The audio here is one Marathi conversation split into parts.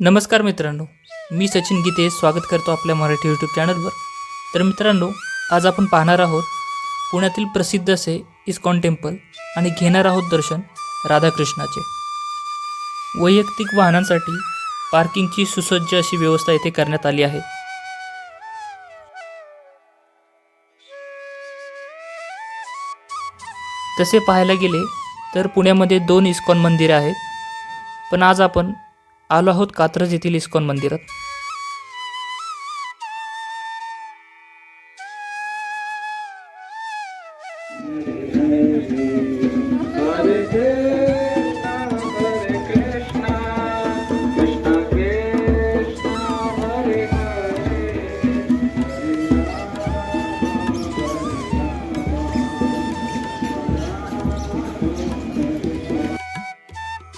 नमस्कार मित्रांनो, मी सचिन गीते स्वागत करतो आपल्या मराठी यूट्यूब चॅनलवर. तर मित्रांनो, आज आपण पाहणार आहोत पुण्यातील प्रसिद्ध असे इस्कॉन टेम्पल आणि घेणार आहोत दर्शन राधाकृष्णाचे. वैयक्तिक वाहनांसाठी पार्किंगची सुसज्ज अशी व्यवस्था येथे करण्यात आली आहे. तसे पाहायला गेले तर पुण्यामध्ये 2 इस्कॉन मंदिरे आहेत, पण आज आपण आलो आहोत कात्रज येथील इस्कॉन मंदिरात.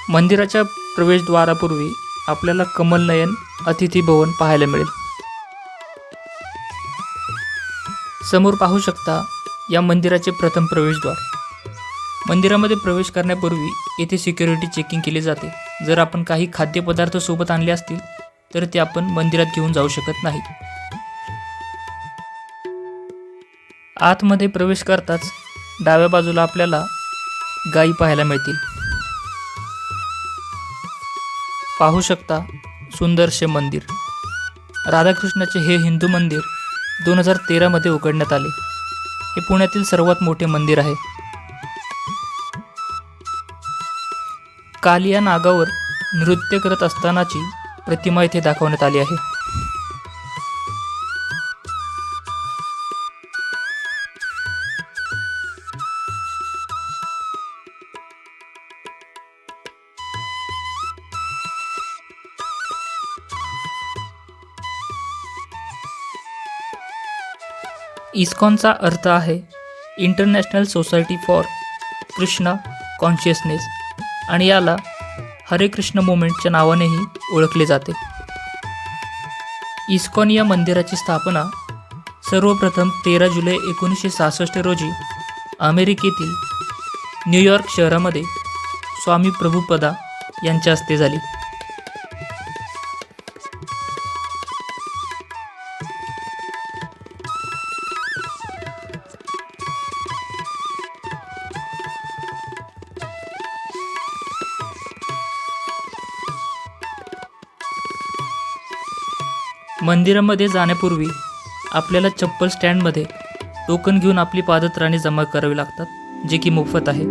मंदिराच्या प्रवेशद्वारापूर्वी आपल्याला कमलनयन अतिथी भवन पाहायला मिळेल. समोर पाहू शकता या मंदिराचे प्रथम प्रवेशद्वार. मंदिरामध्ये प्रवेश करण्यापूर्वी येथे सिक्युरिटी चेकिंग केली जाते. जर आपण काही खाद्यपदार्थ सोबत आणले असतील तर ते आपण मंदिरात घेऊन जाऊ शकत नाही. आतमध्ये प्रवेश करताच डाव्या बाजूला आपल्याला गायी पाहायला मिळतील. पाहू शकता सुंदरसे मंदिर. राधाकृष्णाचे हे हिंदू मंदिर 2013 मध्ये उघडण्यात आले. हे पुण्यातील सर्वात मोठे मंदिर आहे. कालिया नागावर नृत्य करत असतानाची प्रतिमा येथे दाखवण्यात आली आहे. इस्कॉनचा अर्थ आहे international society for Krishna consciousness आणि याला हरे कृष्ण मुवमेंटच्या नावानेही ओळखले जाते. इस्कॉन या मंदिराची स्थापना सर्वप्रथम 13 जुलै 1966 रोजी अमेरिकेतील न्यूयॉर्क शहरामध्ये स्वामी प्रभुपदा यांच्या हस्ते झाली. मंदिरामध्ये जाण्यापूर्वी आपल्याला चप्पल स्टँडमध्ये टोकन घेऊन आपली पादत्राणे जमा करावी लागतात, जे की मोफत आहे.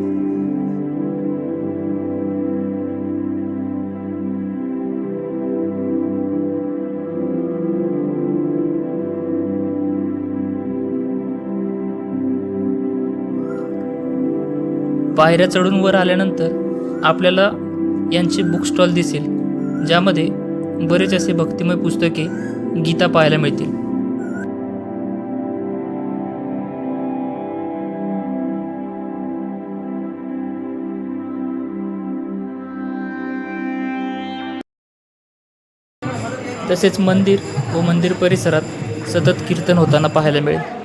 पायऱ्या चढून वर आल्यानंतर आपल्याला यांचे बुक स्टॉल दिसेल, ज्यामध्ये बरेच असे भक्तिमय पुस्तके, गीता पाहायला मिळतील. तसेच मंदिर व मंदिर परिसरात सतत कीर्तन होताना पाहायला मिळेल.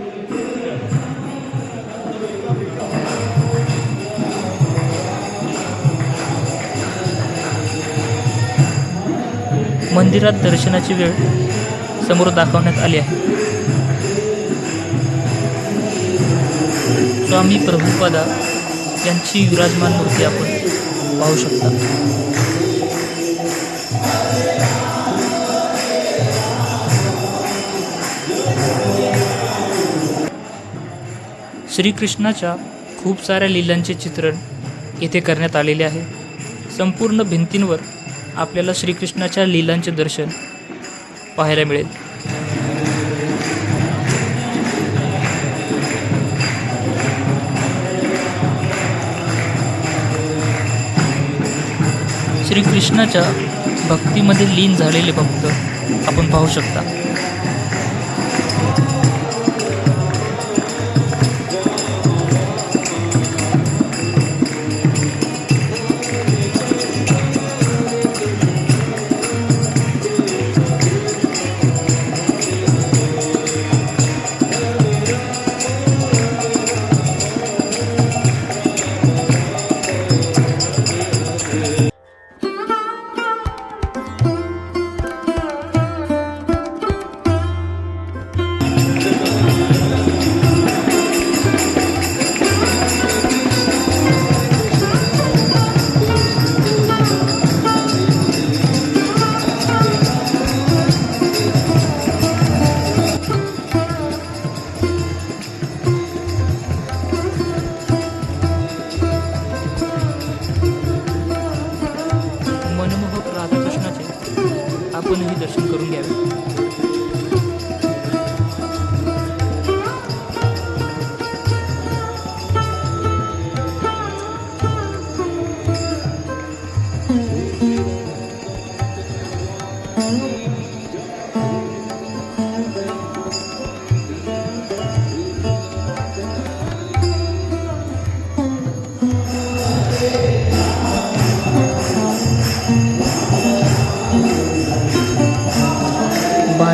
मंदिरात दर्शनाची वेळ समोर दाखवण्यात आली आहे. स्वामी प्रभुपादा यांची विराजमान मूर्ती आपण पाहू शकता. श्रीकृष्णाच्या खूप साऱ्या लीलांचे चित्रण येथे करण्यात आलेले आहे. संपूर्ण भिंतींवर आपल्याला श्रीकृष्णाच्या लीलांचे दर्शन पाहायला मिळेल. श्रीकृष्णाच्या भक्तीमध्ये लीन झालेले भक्त आपण पाहू शकता.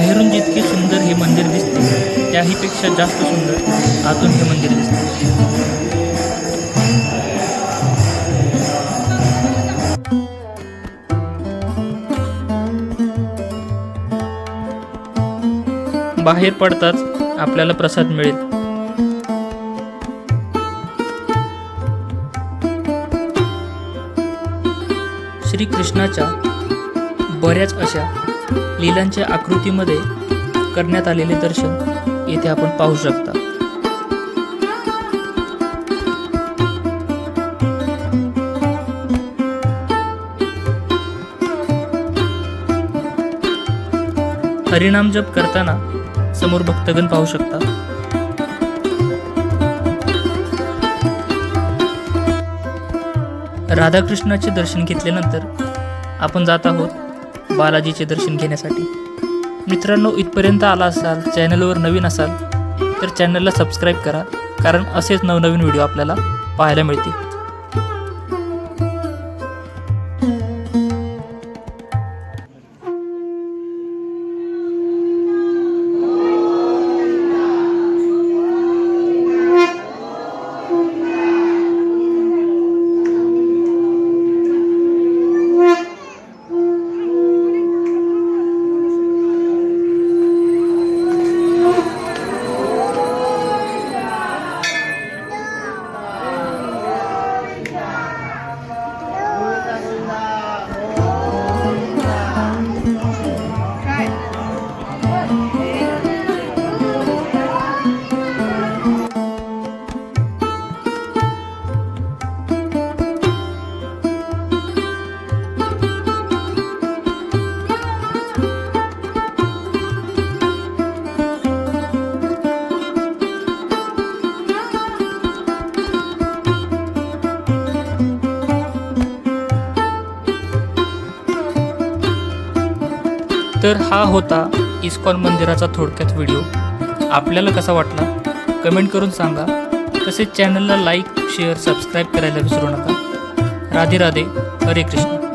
बाहेरून जितके सुंदर हे मंदिर दिसते त्याहीपेक्षा जास्त सुंदर आतून हे मंदिर दिसते. बाहेर पडताच आपल्याला प्रसाद मिळेल. श्रीकृष्णाच्या बऱ्याच अशा लीलांच्या आकृतीमध्ये करण्यात आलेले दर्शन येथे आपण पाहू शकता. हरिनाम जप करताना समोर भक्तगण पाहू शकता. राधाकृष्णाचे दर्शन घेतल्यानंतर आपण जात आहोत बालाजीचे दर्शन घेण्यासाठी. मित्रांनो, इथपर्यंत आला असाल, चॅनलवर नवीन असाल तर चॅनलला सबस्क्राईब करा, कारण असेच नवनवीन व्हिडिओ आपल्याला पाहायला मिळतील. तर हा होता इस्कॉन मंदिराचा थोडक्यात व्हिडिओ. आपल्याला कसा वाटला कमेंट करून सांगा. तसेच चॅनलला लाईक, शेअर, सबस्क्राईब करायला विसरू नका. राधे राधे, हरे कृष्ण.